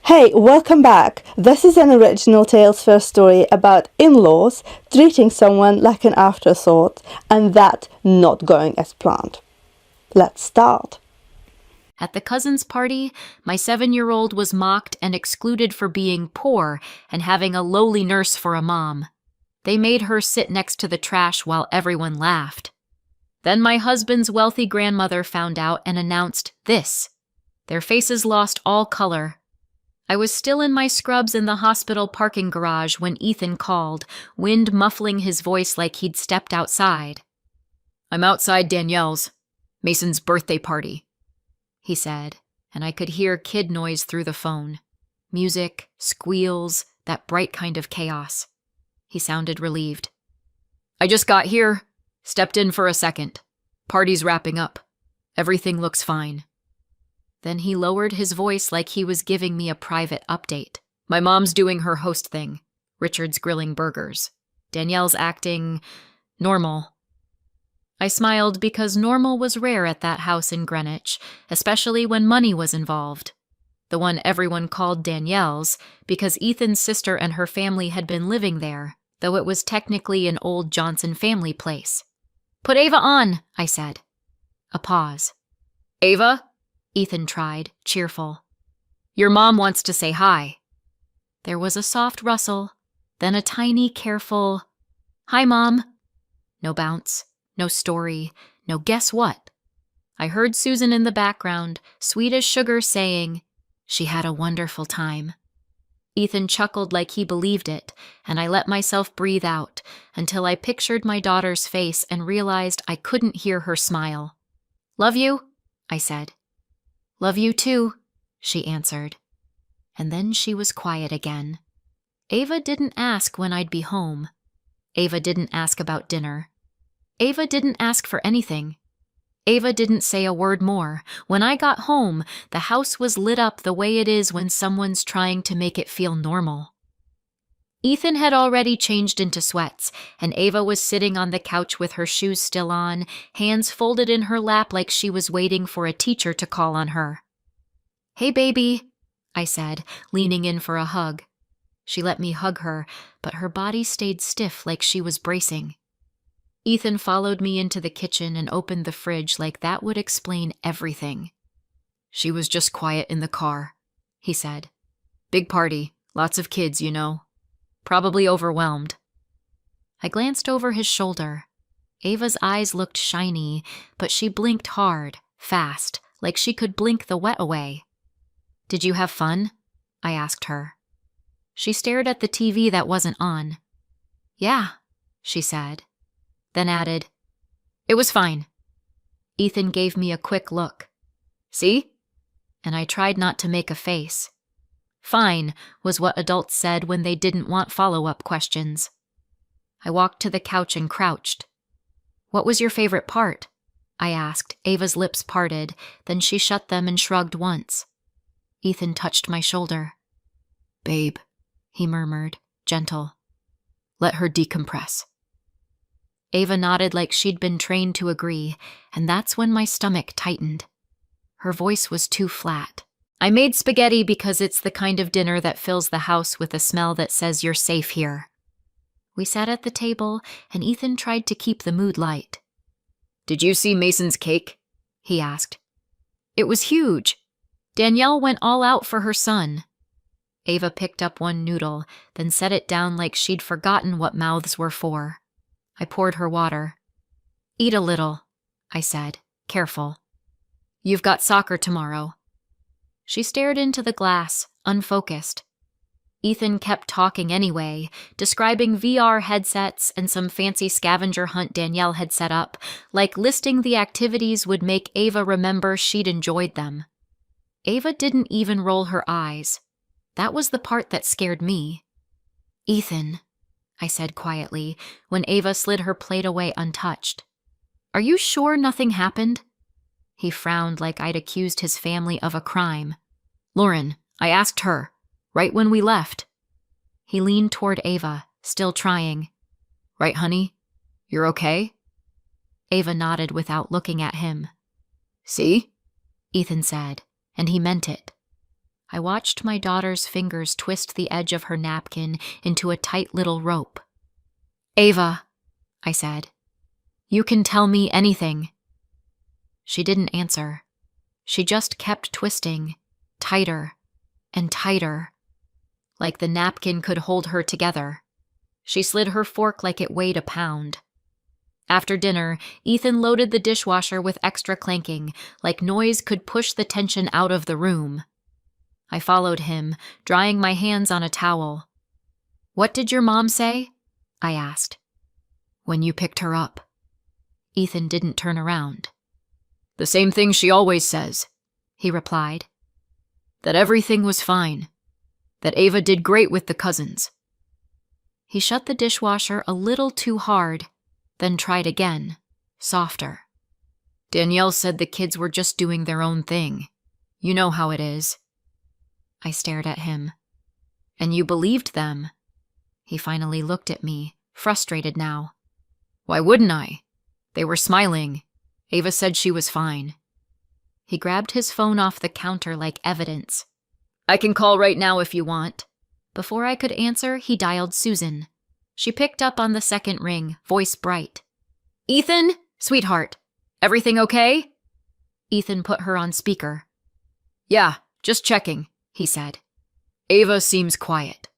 Hey, welcome back. This is an original Tales First story about in-laws treating someone like an afterthought and that not going as planned. Let's start. At the cousin's party, my 7-year-old was mocked and excluded for being poor and having a lowly nurse for a mom. They made her sit next to the trash while everyone laughed. Then my husband's wealthy grandmother found out and announced this. Their faces lost all color. I was still in my scrubs in the hospital parking garage when Ethan called, wind muffling his voice like he'd stepped outside. "I'm outside Danielle's, Mason's birthday party," he said, and I could hear kid noise through the phone. Music, squeals, that bright kind of chaos. He sounded relieved. "I just got here, stepped in for a second. Party's wrapping up. Everything looks fine." Then he lowered his voice like he was giving me a private update. "My mom's doing her host thing. Richard's grilling burgers. Danielle's acting normal." I smiled because normal was rare at that house in Greenwich, especially when money was involved. The one everyone called Danielle's because Ethan's sister and her family had been living there, though it was technically an old Johnson family place. "Put Ava on," I said. A pause. "Ava?" Ethan tried, cheerful. "Your mom wants to say hi." There was a soft rustle, then a tiny, careful, "Hi, Mom." No bounce, no story, no guess what. I heard Susan in the background, sweet as sugar, saying, "She had a wonderful time." Ethan chuckled like he believed it, and I let myself breathe out until I pictured my daughter's face and realized I couldn't hear her smile. "Love you," I said. "Love you too," she answered. And then she was quiet again. Ava didn't ask when I'd be home. Ava didn't ask about dinner. Ava didn't ask for anything. Ava didn't say a word more. When I got home, the house was lit up the way it is when someone's trying to make it feel normal. Ethan had already changed into sweats, and Ava was sitting on the couch with her shoes still on, hands folded in her lap like she was waiting for a teacher to call on her. "Hey, baby," I said, leaning in for a hug. She let me hug her, but her body stayed stiff like she was bracing. Ethan followed me into the kitchen and opened the fridge like that would explain everything. "She was just quiet in the car," he said. "Big party, lots of kids, you know. Probably overwhelmed." I glanced over his shoulder. Ava's eyes looked shiny, but she blinked hard, fast, like she could blink the wet away. "Did you have fun?" I asked her. She stared at the TV that wasn't on. "Yeah," she said, then added, "It was fine." Ethan gave me a quick look. "See?" And I tried not to make a face. Fine was what adults said when they didn't want follow-up questions. I walked to the couch and crouched. "What was your favorite part?" I asked. Ava's lips parted, then she shut them and shrugged once. Ethan touched my shoulder. "Babe," he murmured, gentle. "Let her decompress." Ava nodded like she'd been trained to agree, and that's when my stomach tightened. Her voice was too flat. "I made spaghetti because it's the kind of dinner that fills the house with a smell that says you're safe here." We sat at the table, and Ethan tried to keep the mood light. "Did you see Mason's cake?" he asked. "It was huge. Danielle went all out for her son." Ava picked up one noodle, then set it down like she'd forgotten what mouths were for. I poured her water. "Eat a little," I said, careful. "You've got soccer tomorrow." She stared into the glass, unfocused. Ethan kept talking anyway, describing VR headsets and some fancy scavenger hunt Danielle had set up, like listing the activities would make Ava remember she'd enjoyed them. Ava didn't even roll her eyes. That was the part that scared me. "Ethan," I said quietly, when Ava slid her plate away untouched. "Are you sure nothing happened?" He frowned like I'd accused his family of a crime. "Lauren, I asked her, right when we left." He leaned toward Ava, still trying. "Right, honey? You're okay?" Ava nodded without looking at him. "See?" Ethan said, and he meant it. I watched my daughter's fingers twist the edge of her napkin into a tight little rope. "Ava," I said, "you can tell me anything." She didn't answer. She just kept twisting, tighter and tighter, like the napkin could hold her together. She slid her fork like it weighed a pound. After dinner, Ethan loaded the dishwasher with extra clanking, like noise could push the tension out of the room. I followed him, drying my hands on a towel. "What did your mom say?" I asked. "When you picked her up." Ethan didn't turn around. "The same thing she always says," he replied. "That everything was fine. That Ava did great with the cousins." He shut the dishwasher a little too hard, then tried again, softer. "Danielle said the kids were just doing their own thing. You know how it is." I stared at him. "And you believed them?" He finally looked at me, frustrated now. "Why wouldn't I? They were smiling. Ava said she was fine." He grabbed his phone off the counter like evidence. "I can call right now if you want." Before I could answer, he dialed Susan. She picked up on the second ring, voice bright. "Ethan? Sweetheart, everything okay?" Ethan put her on speaker. "Yeah, just checking," he said. "Ava seems quiet."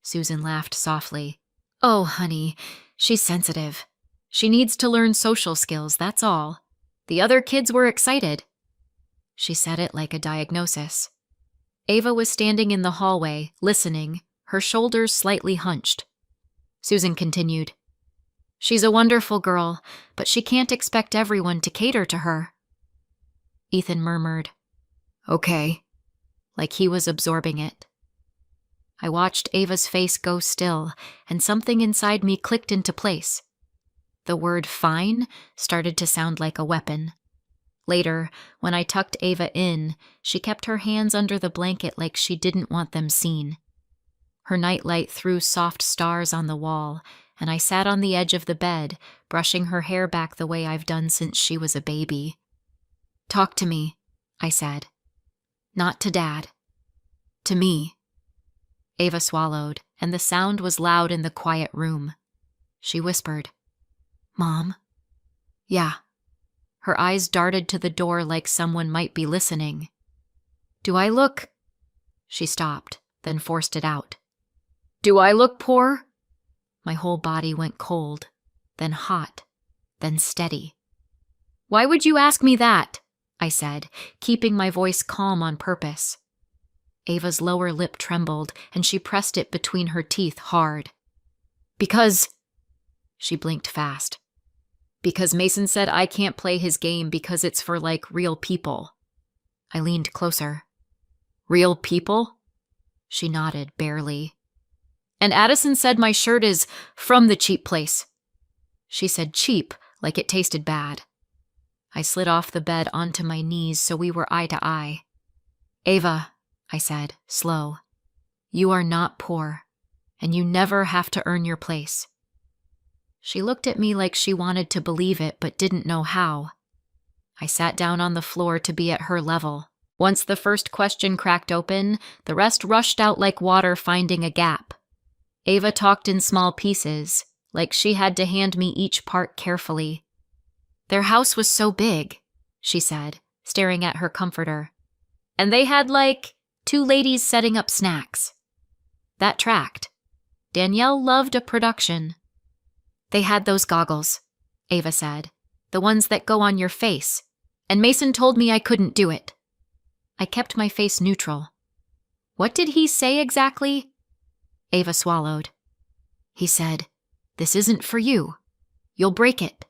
Susan laughed softly. "Oh, honey, she's sensitive. She needs to learn social skills, that's all. The other kids were excited." She said it like a diagnosis. Ava was standing in the hallway, listening, her shoulders slightly hunched. Susan continued. "She's a wonderful girl, but she can't expect everyone to cater to her." Ethan murmured, "Okay," like he was absorbing it. I watched Ava's face go still, and something inside me clicked into place. The word fine started to sound like a weapon. Later, when I tucked Ava in, she kept her hands under the blanket like she didn't want them seen. Her nightlight threw soft stars on the wall, and I sat on the edge of the bed, brushing her hair back the way I've done since she was a baby. "Talk to me," I said. "Not to Dad. To me." Ava swallowed, and the sound was loud in the quiet room. She whispered, "Mom?" "Yeah." Her eyes darted to the door like someone might be listening. "Do I look—" She stopped, then forced it out. "Do I look poor?" My whole body went cold, then hot, then steady. "Why would you ask me that?" I said, keeping my voice calm on purpose. Ava's lower lip trembled, and she pressed it between her teeth hard. "Because—" She blinked fast. "Because Mason said I can't play his game because it's for, like, real people." I leaned closer. "Real people?" She nodded, barely. "And Addison said my shirt is from the cheap place." She said cheap, like it tasted bad. I slid off the bed onto my knees so we were eye to eye. "Ava," I said, slow, "you are not poor, and you never have to earn your place." She looked at me like she wanted to believe it but didn't know how. I sat down on the floor to be at her level. Once the first question cracked open, the rest rushed out like water finding a gap. Ava talked in small pieces, like she had to hand me each part carefully. "Their house was so big," she said, staring at her comforter. "And they had, like, 2 ladies setting up snacks." That tracked. Danielle loved a production. "They had those goggles," Ava said, "the ones that go on your face, and Mason told me I couldn't do it." I kept my face neutral. "What did he say exactly?" Ava swallowed. "He said, 'This isn't for you. You'll break it.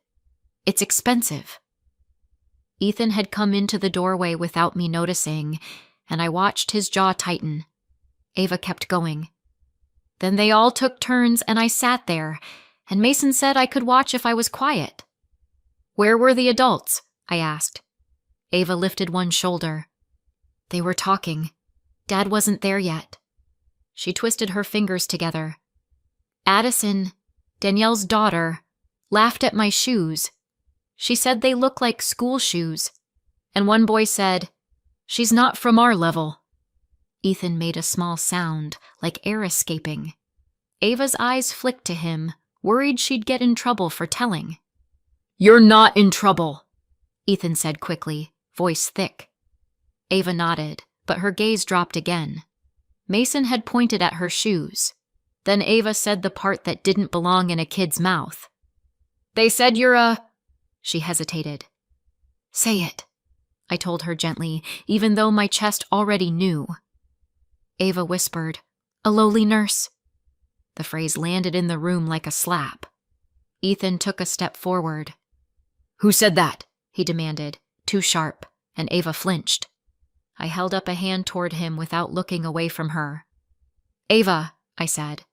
It's expensive.'" Ethan had come into the doorway without me noticing, and I watched his jaw tighten. Ava kept going. "Then they all took turns and I sat there, and Mason said I could watch if I was quiet." "Where were the adults?" I asked. Ava lifted one shoulder. "They were talking. Dad wasn't there yet." She twisted her fingers together. "Addison, Danielle's daughter, laughed at my shoes. She said they look like school shoes. And one boy said, 'She's not from our level.'" Ethan made a small sound, like air escaping. Ava's eyes flicked to him, worried she'd get in trouble for telling. "You're not in trouble," Ethan said quickly, voice thick. Ava nodded, but her gaze dropped again. Mason had pointed at her shoes. Then Ava said the part that didn't belong in a kid's mouth. "They said you're a—" She hesitated. "Say it," I told her gently, even though my chest already knew. Ava whispered, "A lowly nurse." The phrase landed in the room like a slap. Ethan took a step forward. "Who said that?" he demanded, too sharp, and Ava flinched. I held up a hand toward him without looking away from her. "Ava," I said.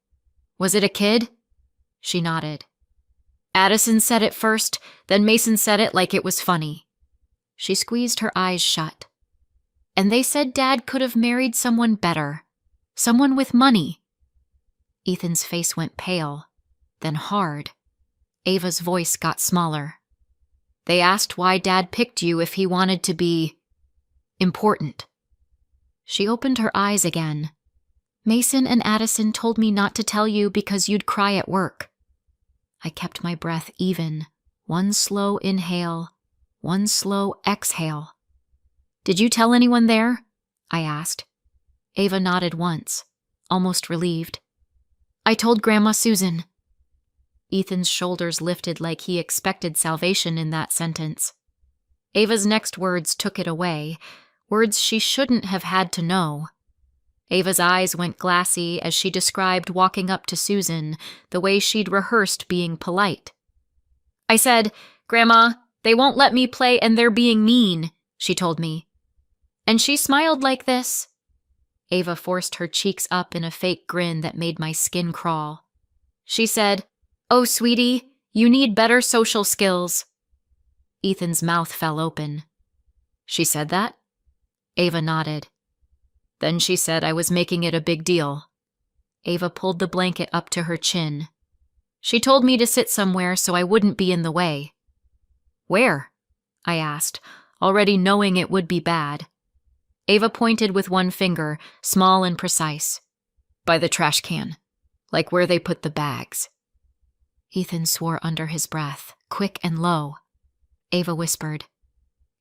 "Was it a kid?" She nodded. "Addison said it first, then Mason said it like it was funny." She squeezed her eyes shut. "And they said Dad could have married someone better. Someone with money." Ethan's face went pale, then hard. Ava's voice got smaller. "They asked why Dad picked you if he wanted to be important." She opened her eyes again. "Mason and Addison told me not to tell you because you'd cry at work." I kept my breath even, one slow inhale, one slow exhale. "Did you tell anyone there?" I asked. Ava nodded once, almost relieved. "I told Grandma Susan." Ethan's shoulders lifted like he expected salvation in that sentence. Ava's next words took it away, words she shouldn't have had to know. Ava's eyes went glassy as she described walking up to Susan, the way she'd rehearsed being polite. "I said, 'Grandma, they won't let me play and they're being mean,' she told me. And she smiled like this." Ava forced her cheeks up in a fake grin that made my skin crawl. She said, "Oh, sweetie, you need better social skills." Ethan's mouth fell open. "She said that?" Ava nodded. "Then she said I was making it a big deal." Ava pulled the blanket up to her chin. "She told me to sit somewhere so I wouldn't be in the way." "Where?" I asked, already knowing it would be bad. Ava pointed with one finger, small and precise. "By the trash can, like where they put the bags." Ethan swore under his breath, quick and low. Ava whispered,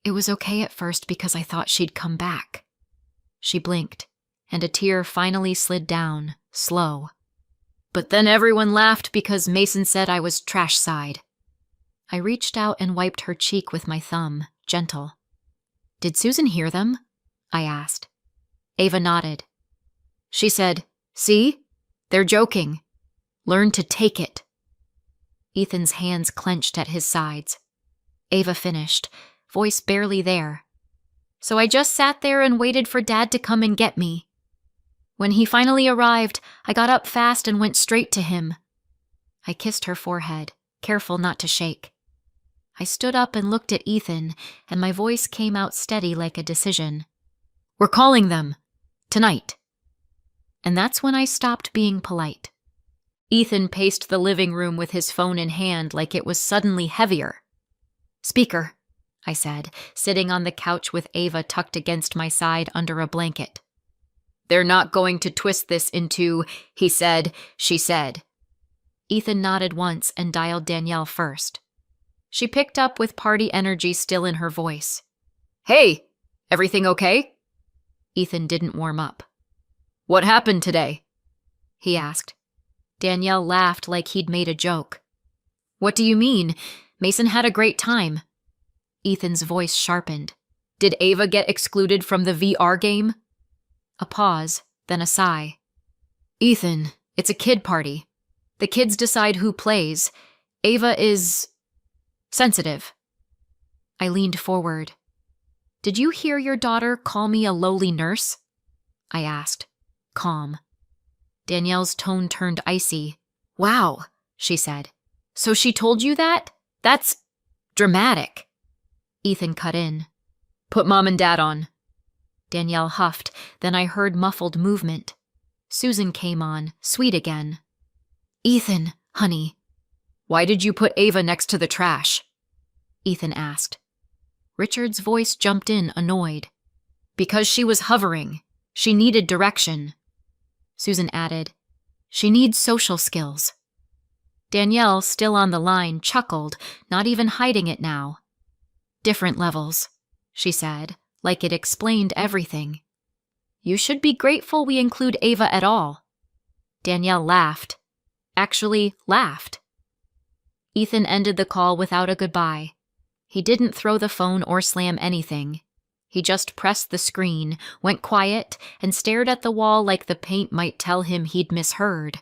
"It was okay at first because I thought she'd come back." She blinked, and a tear finally slid down, slow. "But then everyone laughed because Mason said I was trash side." I reached out and wiped her cheek with my thumb, gentle. "Did Susan hear them?" I asked. Ava nodded. She said, "See? They're joking. Learn to take it." Ethan's hands clenched at his sides. Ava finished, voice barely there. "So I just sat there and waited for Dad to come and get me. When he finally arrived, I got up fast and went straight to him." I kissed her forehead, careful not to shake. I stood up and looked at Ethan, and my voice came out steady like a decision. "We're calling them. Tonight." And that's when I stopped being polite. Ethan paced the living room with his phone in hand like it was suddenly heavier. "Speaker," I said, sitting on the couch with Ava tucked against my side under a blanket. "They're not going to twist this into, he said, she said." Ethan nodded once and dialed Danielle first. She picked up with party energy still in her voice. "Hey, everything okay?" Ethan didn't warm up. "What happened today?" he asked. Danielle laughed like he'd made a joke. "What do you mean? Mason had a great time." Ethan's voice sharpened. "Did Ava get excluded from the VR game?" A pause, then a sigh. "Ethan, it's a kid party. The kids decide who plays. Ava is sensitive." I leaned forward. "Did you hear your daughter call me a lowly nurse?" I asked, calm. Danielle's tone turned icy. "Wow," she said. "So she told you that? That's dramatic." Ethan cut in. "Put Mom and Dad on." Danielle huffed, then I heard muffled movement. Susan came on, sweet again. "Ethan, honey." "Why did you put Ava next to the trash?" Ethan asked. Richard's voice jumped in, annoyed. "Because she was hovering. She needed direction. Susan added, she needs social skills. Danielle, still on the line, chuckled, not even hiding it now. Different levels, she said, like it explained everything. You should be grateful we include Ava at all. Danielle laughed. Actually, laughed. Ethan ended the call without a goodbye. He didn't throw the phone or slam anything. He just pressed the screen, went quiet, and stared at the wall like the paint might tell him he'd misheard.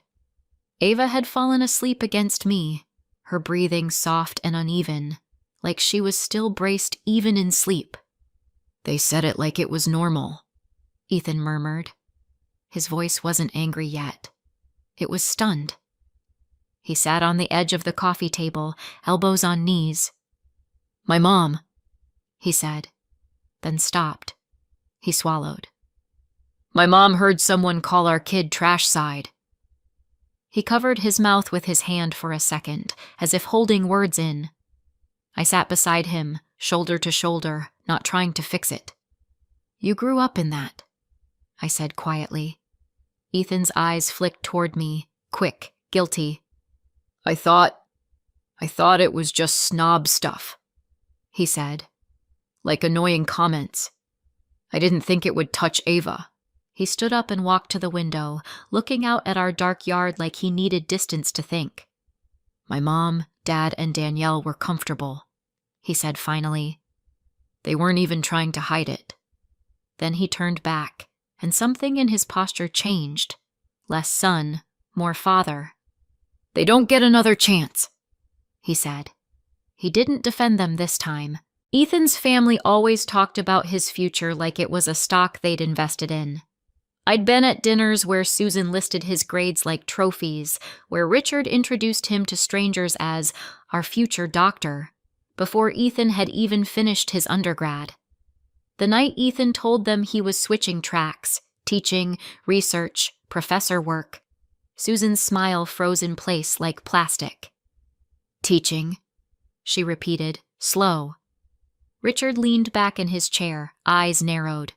Ava had fallen asleep against me, her breathing soft and uneven, like she was still braced even in sleep. They said it like it was normal, Ethan murmured. His voice wasn't angry yet. It was stunned. He sat on the edge of the coffee table, elbows on knees. My mom, he said, then stopped. He swallowed. My mom heard someone call our kid trash side. He covered his mouth with his hand for a second, as if holding words in. I sat beside him, shoulder to shoulder, not trying to fix it. You grew up in that, I said quietly. Ethan's eyes flicked toward me, quick, guilty. I thought it was just snob stuff, he said. Like annoying comments. I didn't think it would touch Ava. He stood up and walked to the window, looking out at our dark yard like he needed distance to think. My mom, Dad, and Danielle were comfortable, he said finally. They weren't even trying to hide it. Then he turned back, and something in his posture changed. Less son, more father. They don't get another chance, he said. He didn't defend them this time. Ethan's family always talked about his future like it was a stock they'd invested in. I'd been at dinners where Susan listed his grades like trophies, where Richard introduced him to strangers as our future doctor, before Ethan had even finished his undergrad. The night Ethan told them he was switching tracks, teaching, research, professor work, Susan's smile froze in place like plastic. Teaching, she repeated, slow. Richard leaned back in his chair, eyes narrowed.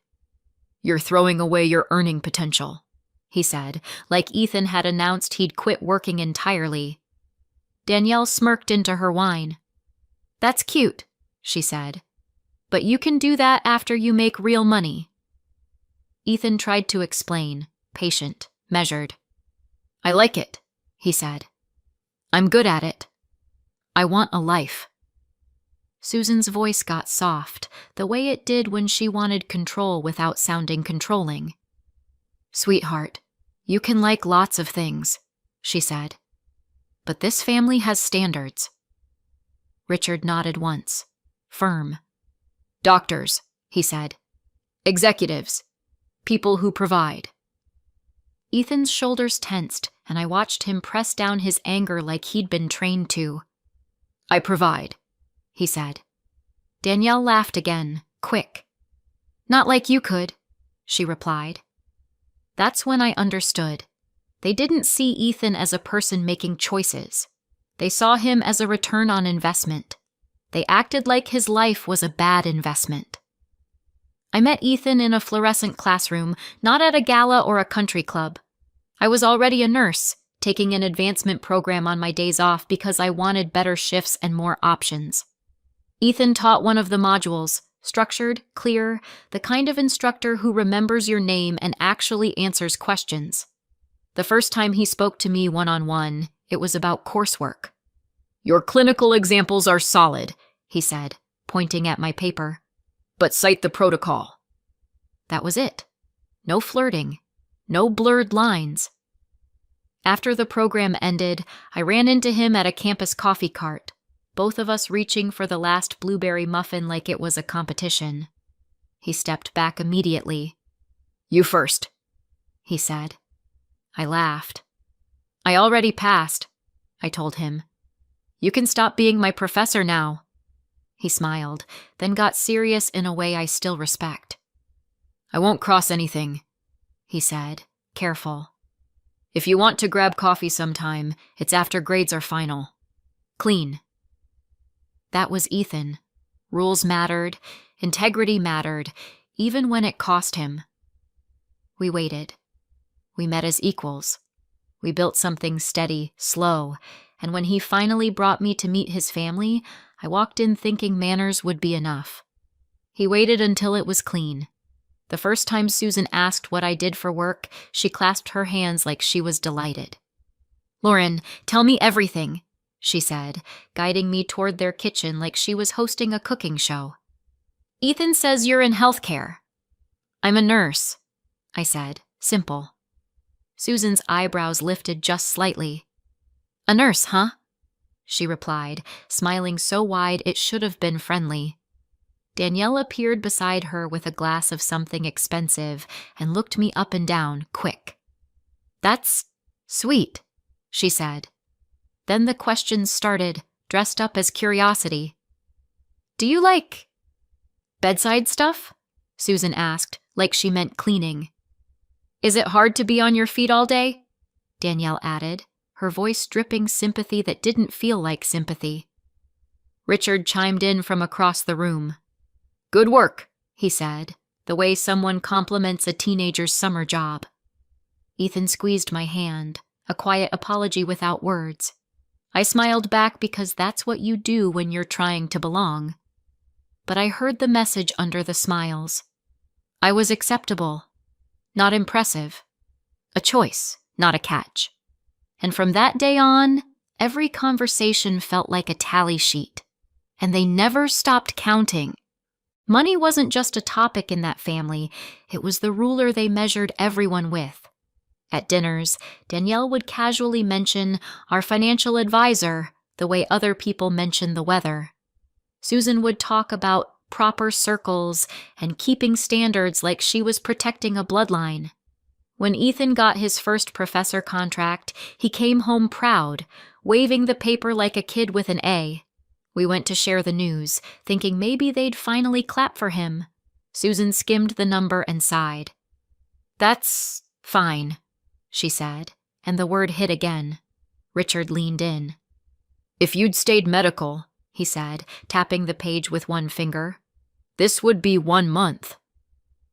You're throwing away your earning potential, he said, like Ethan had announced he'd quit working entirely. Danielle smirked into her wine. That's cute, she said. But you can do that after you make real money. Ethan tried to explain, patient, measured. I like it, he said. I'm good at it. I want a life. Susan's voice got soft, the way it did when she wanted control without sounding controlling. Sweetheart, you can like lots of things, she said. But this family has standards. Richard nodded once, firm. Doctors, he said. Executives. People who provide. Ethan's shoulders tensed, and I watched him press down his anger like he'd been trained to. I provide, he said. Danielle laughed again, quick. Not like you could, she replied. That's when I understood. They didn't see Ethan as a person making choices. They saw him as a return on investment. They acted like his life was a bad investment. I met Ethan in a fluorescent classroom, not at a gala or a country club. I was already a nurse, taking an advancement program on my days off because I wanted better shifts and more options. Ethan taught one of the modules, structured, clear, the kind of instructor who remembers your name and actually answers questions. The first time he spoke to me one-on-one, it was about coursework. Your clinical examples are solid, he said, pointing at my paper. But cite the protocol. That was it. No flirting. No blurred lines. After the program ended, I ran into him at a campus coffee cart, both of us reaching for the last blueberry muffin like it was a competition. He stepped back immediately. You first, he said. I laughed. I already passed, I told him. You can stop being my professor now. He smiled, then got serious in a way I still respect. I won't cross anything, he said, careful. If you want to grab coffee sometime, it's after grades are final. Clean. That was Ethan. Rules mattered, integrity mattered, even when it cost him. We waited. We met as equals. We built something steady, slow, and when he finally brought me to meet his family, I walked in thinking manners would be enough. He waited until it was clean. The first time Susan asked what I did for work, she clasped her hands like she was delighted. "Lauren, tell me everything," she said, guiding me toward their kitchen like she was hosting a cooking show. "Ethan says you're in healthcare." "I'm a nurse," I said, simple. Susan's eyebrows lifted just slightly. "A nurse, huh?" she replied, smiling so wide it should have been friendly. Danielle appeared beside her with a glass of something expensive and looked me up and down, quick. "That's sweet," she said. Then the questions started, dressed up as curiosity. "Do you like bedside stuff?" Susan asked, like she meant cleaning. "Is it hard to be on your feet all day?" Danielle added, her voice dripping sympathy that didn't feel like sympathy. Richard chimed in from across the room. "Good work," he said, the way someone compliments a teenager's summer job. Ethan squeezed my hand, a quiet apology without words. I smiled back because that's what you do when you're trying to belong. But I heard the message under the smiles. I was acceptable, not impressive. A choice, not a catch. And from that day on, every conversation felt like a tally sheet. And they never stopped counting. Money wasn't just a topic in that family, it was the ruler they measured everyone with. At dinners, Danielle would casually mention our financial advisor the way other people mention the weather. Susan would talk about proper circles and keeping standards like she was protecting a bloodline. When Ethan got his first professor contract, he came home proud, waving the paper like a kid with an A. We went to share the news, thinking maybe they'd finally clap for him. Susan skimmed the number and sighed. "That's fine," she said, and the word hit again. Richard leaned in. "If you'd stayed medical," he said, tapping the page with one finger, "this would be 1 month."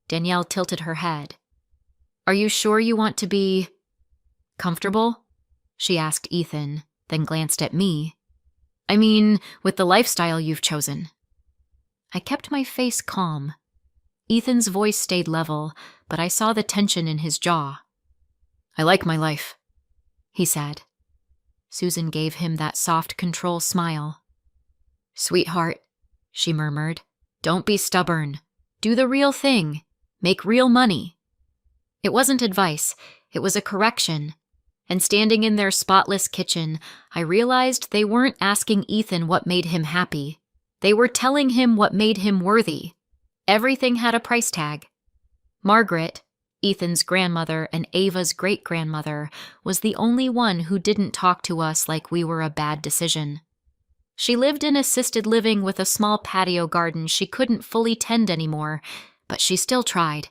Danielle tilted her head. "Are you sure you want to be comfortable?" she asked Ethan, then glanced at me. "I mean, with the lifestyle you've chosen." I kept my face calm. Ethan's voice stayed level, but I saw the tension in his jaw. "I like my life," he said. Susan gave him that soft control smile. "Sweetheart," she murmured, "don't be stubborn. Do the real thing. Make real money." It wasn't advice, it was a correction. And standing in their spotless kitchen, I realized they weren't asking Ethan what made him happy. They were telling him what made him worthy. Everything had a price tag. Margaret, Ethan's grandmother and Ava's great-grandmother, was the only one who didn't talk to us like we were a bad decision. She lived in assisted living with a small patio garden she couldn't fully tend anymore, but she still tried.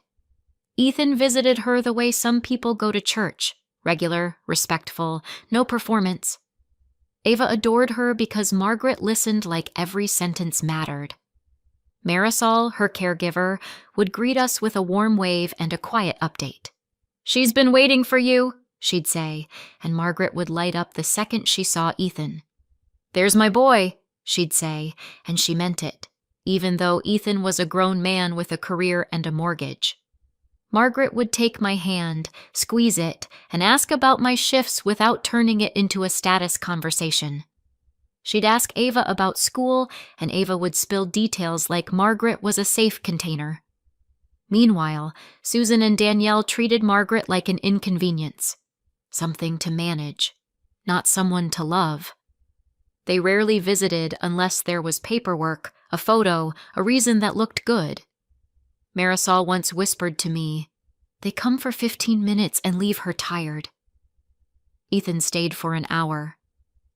Ethan visited her the way some people go to church. Regular, respectful, no performance. Ava adored her because Margaret listened like every sentence mattered. Marisol, her caregiver, would greet us with a warm wave and a quiet update. "She's been waiting for you," she'd say, and Margaret would light up the second she saw Ethan. "There's my boy," she'd say, and she meant it, even though Ethan was a grown man with a career and a mortgage. Margaret would take my hand, squeeze it, and ask about my shifts without turning it into a status conversation. She'd ask Ava about school, and Ava would spill details like Margaret was a safe container. Meanwhile, Susan and Danielle treated Margaret like an inconvenience, something to manage, not someone to love. They rarely visited unless there was paperwork, a photo, a reason that looked good. Marisol once whispered to me, "They come for 15 minutes and leave her tired." Ethan stayed for an hour.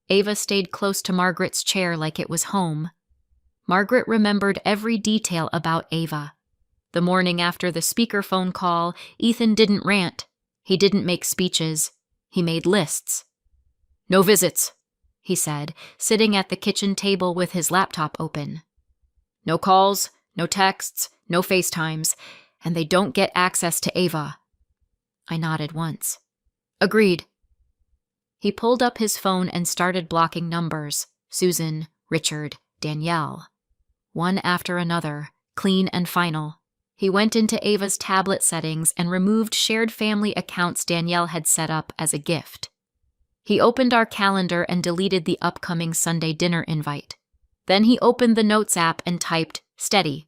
Ava stayed close to Margaret's chair like it was home. Margaret remembered every detail about Ava. The morning after the speakerphone call, Ethan didn't rant. He didn't make speeches. He made lists. "No visits," he said, sitting at the kitchen table with his laptop open. "No calls, no texts, no FaceTimes, and they don't get access to Ava. I nodded once. Agreed. He pulled up his phone and started blocking numbers. Susan, Richard, Danielle. One after another, clean and final. He went into Ava's tablet settings and removed shared family accounts Danielle had set up as a gift. He opened our calendar and deleted the upcoming Sunday dinner invite. Then he opened the Notes app and typed, steady.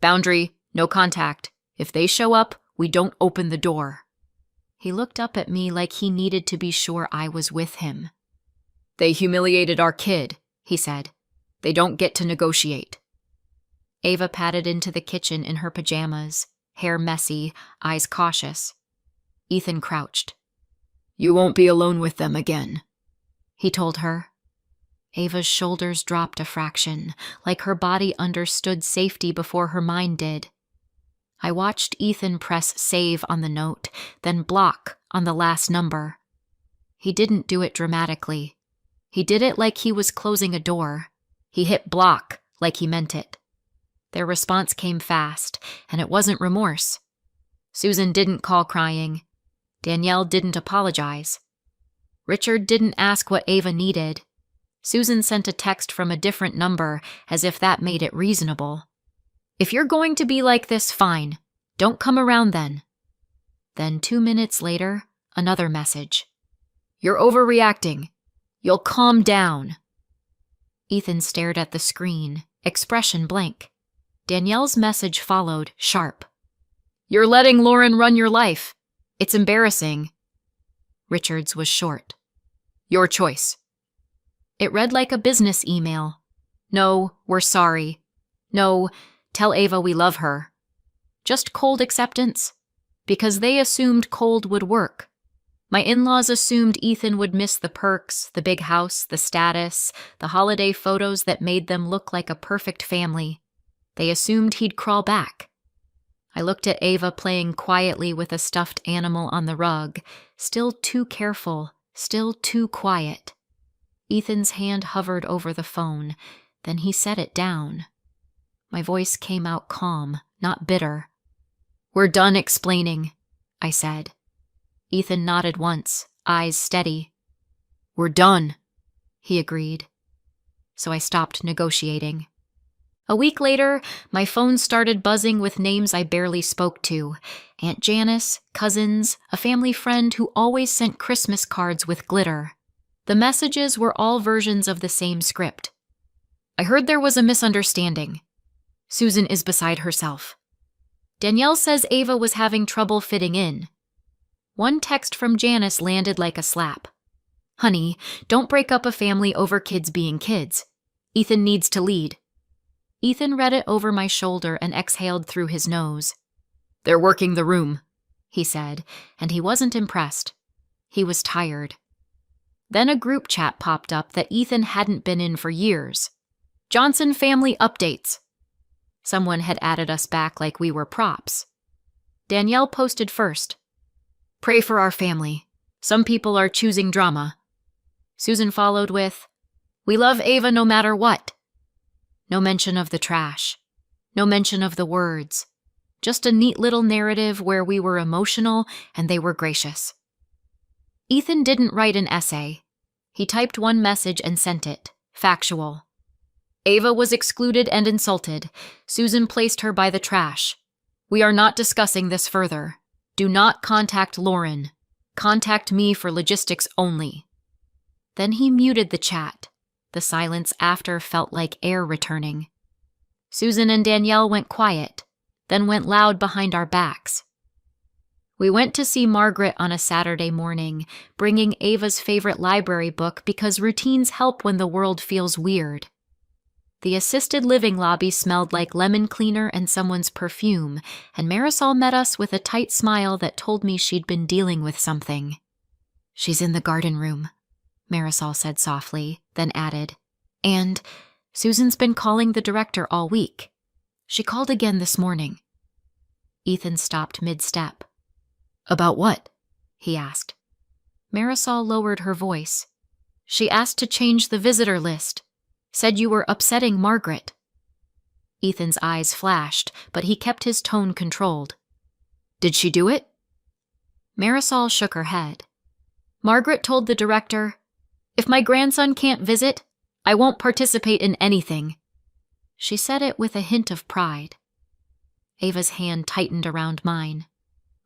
Boundary, no contact. If they show up, we don't open the door. He looked up at me like he needed to be sure I was with him. They humiliated our kid, he said. They don't get to negotiate. Ava padded into the kitchen in her pajamas, hair messy, eyes cautious. Ethan crouched. You won't be alone with them again, he told her. Ava's shoulders dropped a fraction, like her body understood safety before her mind did. I watched Ethan press save on the note, then block on the last number. He didn't do it dramatically. He did it like he was closing a door. He hit block like he meant it. Their response came fast, and it wasn't remorse. Susan didn't call crying. Danielle didn't apologize. Richard didn't ask what Ava needed. Susan sent a text from a different number, as if that made it reasonable. If you're going to be like this, fine. Don't come around then. Then 2 minutes later, another message. You're overreacting. You'll calm down. Ethan stared at the screen, expression blank. Danielle's message followed, sharp. You're letting Lauren run your life. It's embarrassing. Richard's was short. Your choice. It read like a business email. No, we're sorry. No, tell Ava we love her. Just cold acceptance. Because they assumed cold would work. My in-laws assumed Ethan would miss the perks, the big house, the status, the holiday photos that made them look like a perfect family. They assumed he'd crawl back. I looked at Ava playing quietly with a stuffed animal on the rug, still too careful, still too quiet. Ethan's hand hovered over the phone, then he set it down. My voice came out calm, not bitter. We're done explaining, I said. Ethan nodded once, eyes steady. We're done, he agreed. So I stopped negotiating. A week later, my phone started buzzing with names I barely spoke to. Aunt Janice, cousins, a family friend who always sent Christmas cards with glitter. The messages were all versions of the same script. I heard there was a misunderstanding. Susan is beside herself. Danielle says Ava was having trouble fitting in. One text from Janice landed like a slap. Honey, don't break up a family over kids being kids. Ethan needs to lead. Ethan read it over my shoulder and exhaled through his nose. They're working the room, he said, and he wasn't impressed. He was tired. Then a group chat popped up that Ethan hadn't been in for years. Johnson family updates. Someone had added us back like we were props. Danielle posted first. Pray for our family. Some people are choosing drama. Susan followed with, we love Ava no matter what. No mention of the trash. No mention of the words. Just a neat little narrative where we were emotional and they were gracious. Ethan didn't write an essay. He typed one message and sent it, factual. Ava was excluded and insulted. Susan placed her by the trash. We are not discussing this further. Do not contact Lauren. Contact me for logistics only. Then he muted the chat. The silence after felt like air returning. Susan and Danielle went quiet, then went loud behind our backs. We went to see Margaret on a Saturday morning, bringing Ava's favorite library book because routines help when the world feels weird. The assisted living lobby smelled like lemon cleaner and someone's perfume, and Marisol met us with a tight smile that told me she'd been dealing with something. She's in the garden room, Marisol said softly, then added, and Susan's been calling the director all week. She called again this morning. Ethan stopped mid-step. About what? He asked. Marisol lowered her voice. She asked to change the visitor list. Said you were upsetting Margaret. Ethan's eyes flashed, but he kept his tone controlled. Did she do it? Marisol shook her head. Margaret told the director, "If my grandson can't visit, I won't participate in anything." She said it with a hint of pride. Ava's hand tightened around mine.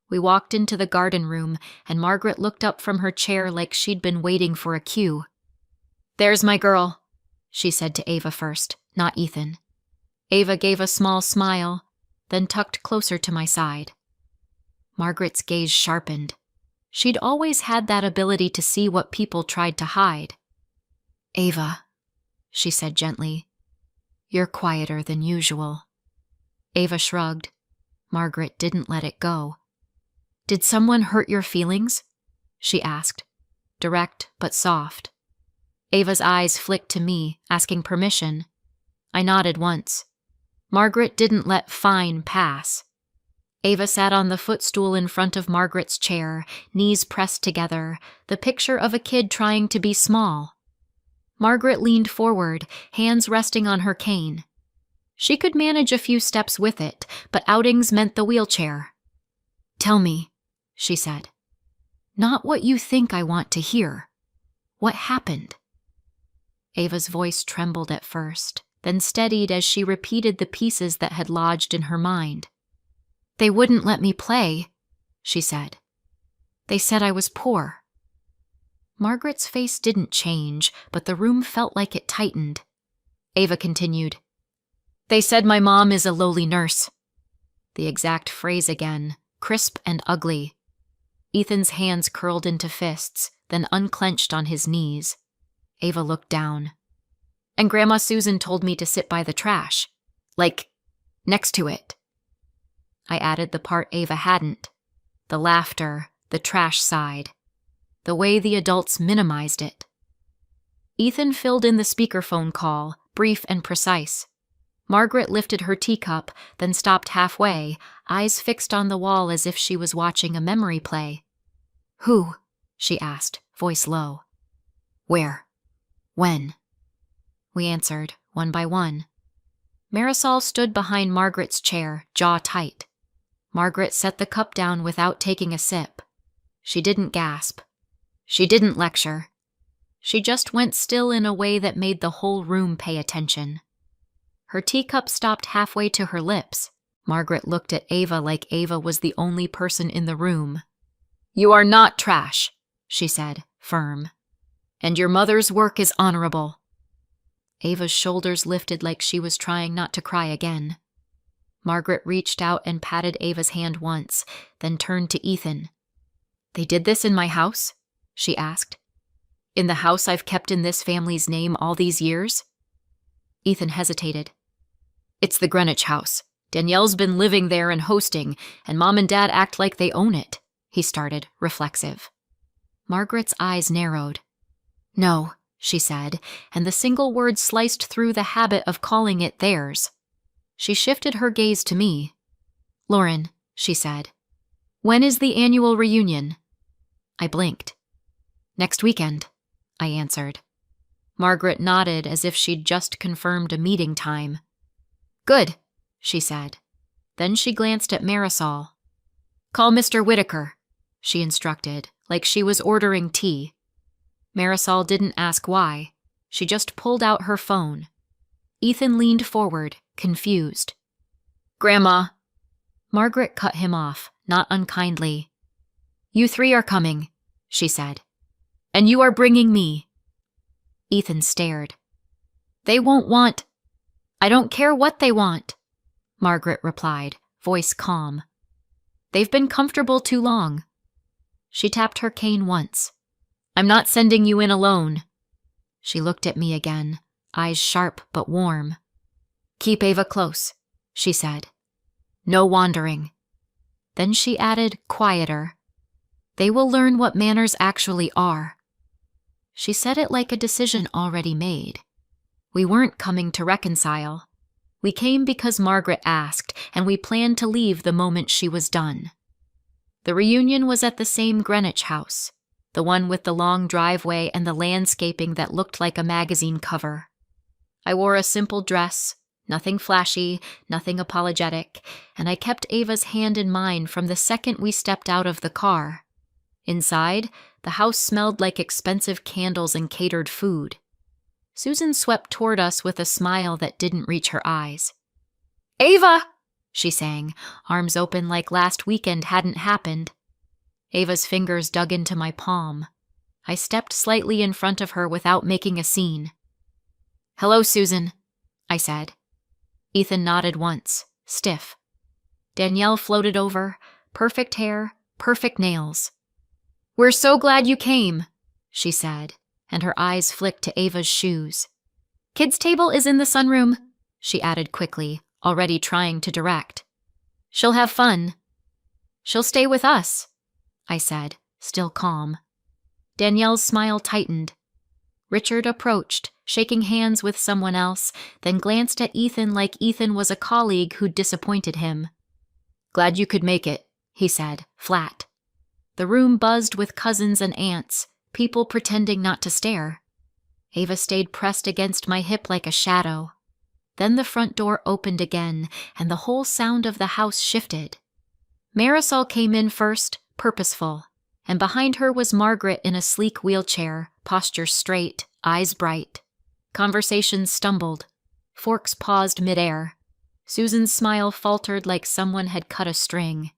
We walked into the garden room, and Margaret looked up from her chair like she'd been waiting for a cue. "There's my girl," she said to Ava first, not Ethan. Ava gave a small smile, then tucked closer to my side. Margaret's gaze sharpened. She'd always had that ability to see what people tried to hide. "Ava," she said gently, "you're quieter than usual." Ava shrugged. Margaret didn't let it go. "Did someone hurt your feelings?" she asked, direct but soft. Ava's eyes flicked to me, asking permission. I nodded once. Margaret didn't let fine pass. Ava sat on the footstool in front of Margaret's chair, knees pressed together, the picture of a kid trying to be small. Margaret leaned forward, hands resting on her cane. She could manage a few steps with it, but outings meant the wheelchair. "Tell me," she said. "Not what you think I want to hear. What happened?" Ava's voice trembled at first, then steadied as she repeated the pieces that had lodged in her mind. "They wouldn't let me play," she said. "They said I was poor." Margaret's face didn't change, but the room felt like it tightened. Ava continued, "They said my mom is a lowly nurse." The exact phrase again, crisp and ugly. Ethan's hands curled into fists, then unclenched on his knees. Ava looked down. "And Grandma Susan told me to sit by the trash. Like, next to it." I added the part Ava hadn't. The laughter, the trash side. The way the adults minimized it. Ethan filled in the speakerphone call, brief and precise. Margaret lifted her teacup, then stopped halfway, eyes fixed on the wall as if she was watching a memory play. "Who?" she asked, voice low. "Where? When?" We answered, one by one. Marisol stood behind Margaret's chair, jaw tight. Margaret set the cup down without taking a sip. She didn't gasp. She didn't lecture. She just went still in a way that made the whole room pay attention. Her teacup stopped halfway to her lips. Margaret looked at Ava like Ava was the only person in the room. "You are not trash," she said, firm. "And your mother's work is honorable." Ava's shoulders lifted like she was trying not to cry again. Margaret reached out and patted Ava's hand once, then turned to Ethan. "They did this in my house?" she asked. "In the house I've kept in this family's name all these years?" Ethan hesitated. "It's the Greenwich house. Danielle's been living there and hosting, and Mom and Dad act like they own it," he started, reflexive. Margaret's eyes narrowed. "No," she said, and the single word sliced through the habit of calling it theirs. She shifted her gaze to me. "Lauren," she said, "when is the annual reunion?" I blinked. "Next weekend," I answered. Margaret nodded as if she'd just confirmed a meeting time. "Good," she said. Then she glanced at Marisol. "Call Mr. Whitaker," she instructed, like she was ordering tea. Marisol didn't ask why. She just pulled out her phone. Ethan leaned forward, confused. "Grandma." Margaret cut him off, not unkindly. "You three are coming," she said. "And you are bringing me." Ethan stared. "They won't want—" "I don't care what they want," Margaret replied, voice calm. "They've been comfortable too long." She tapped her cane once. "I'm not sending you in alone." She looked at me again, eyes sharp but warm. "Keep Ava close," she said. "No wandering." Then she added, quieter, "They will learn what manners actually are." She said it like a decision already made. We weren't coming to reconcile. We came because Margaret asked, and we planned to leave the moment she was done. The reunion was at the same Greenwich house, the one with the long driveway and the landscaping that looked like a magazine cover. I wore a simple dress, nothing flashy, nothing apologetic, and I kept Ava's hand in mine from the second we stepped out of the car. Inside, the house smelled like expensive candles and catered food. Susan swept toward us with a smile that didn't reach her eyes. "Ava!" she sang, arms open like last weekend hadn't happened. Ava's fingers dug into my palm. I stepped slightly in front of her without making a scene. "Hello, Susan," I said. Ethan nodded once, stiff. Danielle floated over, perfect hair, perfect nails. "We're so glad you came," she said, and her eyes flicked to Ava's shoes. "Kids' table is in the sunroom," she added quickly, already trying to direct. "She'll have fun." "She'll stay with us," I said, still calm. Danielle's smile tightened. Richard approached, shaking hands with someone else, then glanced at Ethan like Ethan was a colleague who'd disappointed him. "Glad you could make it," he said, flat. The room buzzed with cousins and aunts, people pretending not to stare. Ava stayed pressed against my hip like a shadow. Then the front door opened again, and the whole sound of the house shifted. Marisol came in first, purposeful, and behind her was Margaret in a sleek wheelchair, posture straight, eyes bright. Conversation stumbled. Forks paused midair. Susan's smile faltered like someone had cut a string.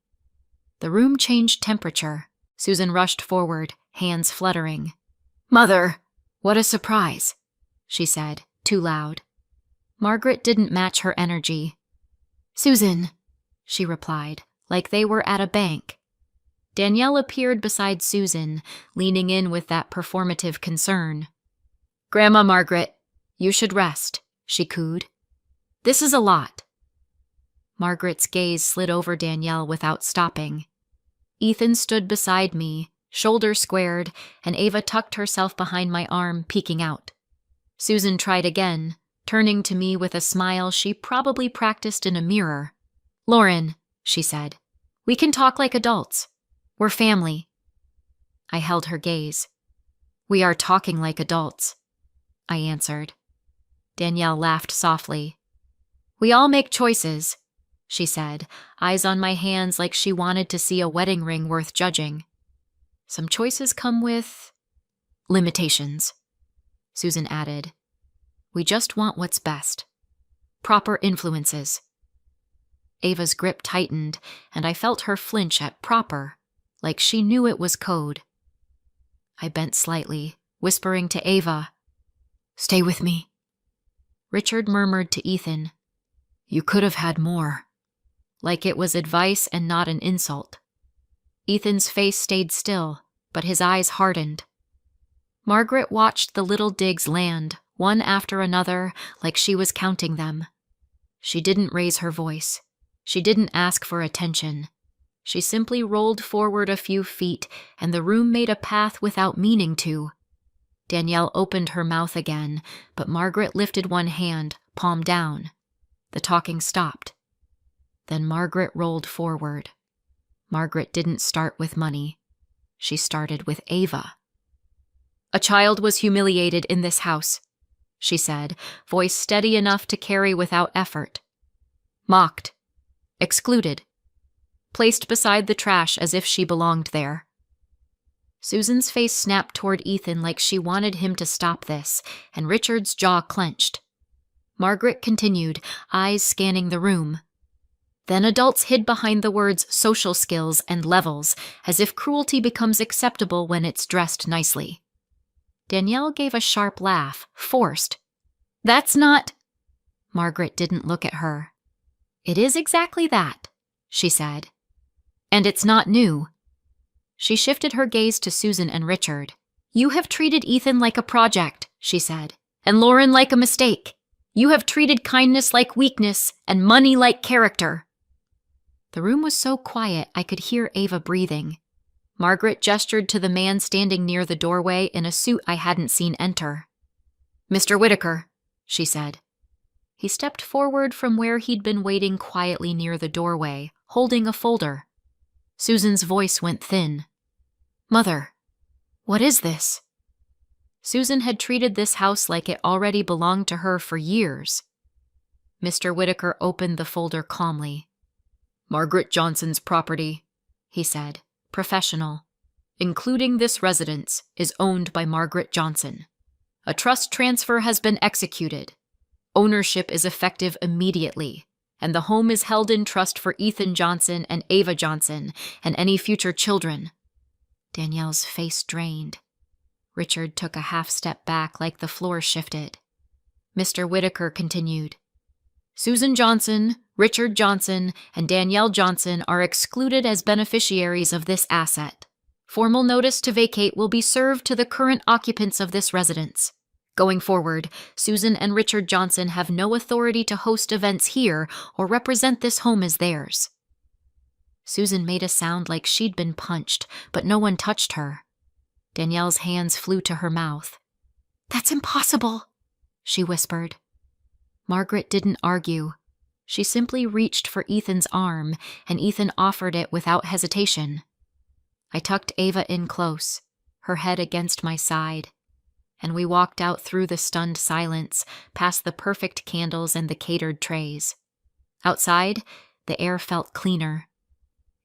The room changed temperature. Susan rushed forward, hands fluttering. "Mother, what a surprise," she said, too loud. Margaret didn't match her energy. "Susan," she replied, like they were at a bank. Danielle appeared beside Susan, leaning in with that performative concern. "Grandma Margaret, you should rest," she cooed. "This is a lot." Margaret's gaze slid over Danielle without stopping. Ethan stood beside me, shoulders squared, and Ava tucked herself behind my arm, peeking out. Susan tried again, turning to me with a smile she probably practiced in a mirror. "Lauren," she said, "we can talk like adults. We're family." I held her gaze. "We are talking like adults," I answered. Danielle laughed softly. "We all make choices," she said, eyes on my hands like she wanted to see a wedding ring worth judging. "Some choices come with limitations," Susan added. "We just want what's best. Proper influences." Ava's grip tightened, and I felt her flinch at proper, like she knew it was code. I bent slightly, whispering to Ava, "Stay with me." Richard murmured to Ethan, "You could have had more," like it was advice and not an insult. Ethan's face stayed still, but his eyes hardened. Margaret watched the little digs land, one after another, like she was counting them. She didn't raise her voice. She didn't ask for attention. She simply rolled forward a few feet, and the room made a path without meaning to. Danielle opened her mouth again, but Margaret lifted one hand, palm down. The talking stopped. Then Margaret rolled forward. Margaret didn't start with money. She started with Ava. "A child was humiliated in this house," she said, voice steady enough to carry without effort. "Mocked. Excluded. Placed beside the trash as if she belonged there." Susan's face snapped toward Ethan like she wanted him to stop this, and Richard's jaw clenched. Margaret continued, eyes scanning the room. Then adults hid behind the words social skills and levels, as if cruelty becomes acceptable when it's dressed nicely. Danielle gave a sharp laugh, forced. "That's not—" Margaret didn't look at her. "It is exactly that," she said. "And it's not new." She shifted her gaze to Susan and Richard. "You have treated Ethan like a project," she said, "and Lauren like a mistake. You have treated kindness like weakness and money like character." The room was so quiet I could hear Ava breathing. Margaret gestured to the man standing near the doorway in a suit I hadn't seen enter. "Mr. Whitaker," she said. He stepped forward from where he'd been waiting quietly near the doorway, holding a folder. Susan's voice went thin. "Mother, what is this?" Susan had treated this house like it already belonged to her for years. Mr. Whitaker opened the folder calmly. "Margaret Johnson's property," he said, professional. including this residence, is owned by Margaret Johnson. A trust transfer has been executed. Ownership is effective immediately, and the home is held in trust for Ethan Johnson and Ava Johnson and any future children." Danielle's face drained. Richard took a half step back like the floor shifted. Mr. Whitaker continued, "Susan Johnson, Richard Johnson, and Danielle Johnson are excluded as beneficiaries of this asset. Formal notice to vacate will be served to the current occupants of this residence. Going forward, Susan and Richard Johnson have no authority to host events here or represent this home as theirs." Susan made a sound like she'd been punched, but no one touched her. Danielle's hands flew to her mouth. "That's impossible," she whispered. Margaret didn't argue. She simply reached for Ethan's arm, and Ethan offered it without hesitation. I tucked Ava in close, her head against my side, and we walked out through the stunned silence, past the perfect candles and the catered trays. Outside, the air felt cleaner.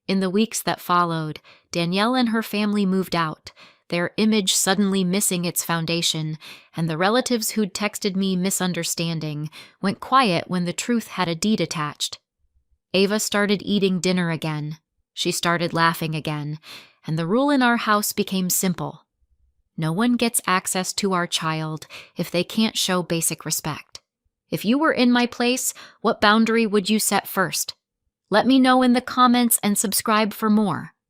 In the weeks that followed, Danielle and her family moved out, their image suddenly missing its foundation, and the relatives who'd texted me misunderstanding went quiet when the truth had a deed attached. Ava started eating dinner again. She started laughing again, and the rule in our house became simple. No one gets access to our child if they can't show basic respect. If you were in my place, what boundary would you set first? Let me know in the comments and subscribe for more.